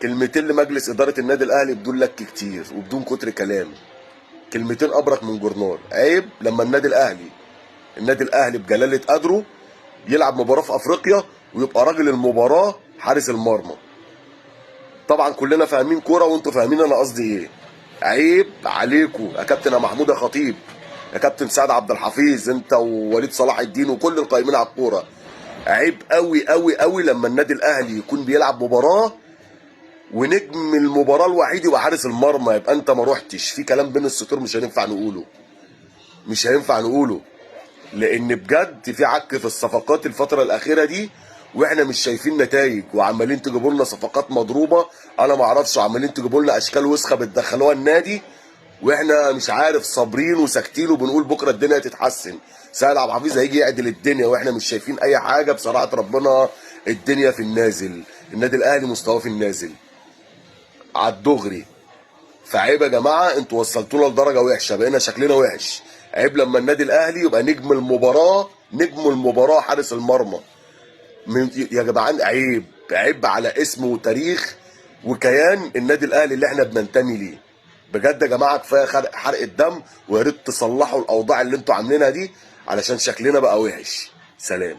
كلمتين لمجلس اداره النادي الاهلي بدون لك كتير وبدون كتر كلام. كلمتين ابرك من جورنال. عيب لما النادي الاهلي بجلاله قدره يلعب مباراه في افريقيا ويبقى راجل المباراه حارس المرمى. طبعا كلنا فاهمين كوره وانتوا فاهمين انا قصدي ايه. عيب عليكم يا كابتن يا محمود يا خطيب، يا كابتن سعد عبد الحفيظ، انت ووليد صلاح الدين وكل القائمين على الكوره. عيب قوي قوي قوي لما النادي الاهلي يكون بيلعب مباراه ونجم المباراه الوحيد يبقى حارس المرمى، يبقى انت ما روحتش. في كلام بين السطور مش هينفع نقوله، لان بجد في عك في الصفقات الفتره الاخيره دي، واحنا مش شايفين نتائج، وعمالين تجيبوا لنا صفقات مضروبه انا ما اعرفش، وعمالين تجيبوا لنا اشكال وسخه بتدخلوها النادي، واحنا مش عارف صابرين وساكتين وبنقول بكره الدنيا هتتحسن. سهل عبد الحفيظ هيجي يعدل الدنيا واحنا مش شايفين اي حاجه. بصراحه ربنا الدنيا في النازل، النادي الاهلي مستواه في النازل على الدغري. فعيب يا جماعه، انتوا وصلتونا لدرجه وحشه، بقينا شكلنا وحش. عيب لما النادي الاهلي يبقى نجم المباراه حارس المرمى. يا جدعان عيب على اسم وتاريخ وكيان النادي الاهلي اللي احنا بننتمي ليه. بجد يا جماعه كفايه حرق الدم، ويا ريت تصلحوا الاوضاع اللي انتوا عاملينها دي علشان شكلنا بقى وحش. سلام.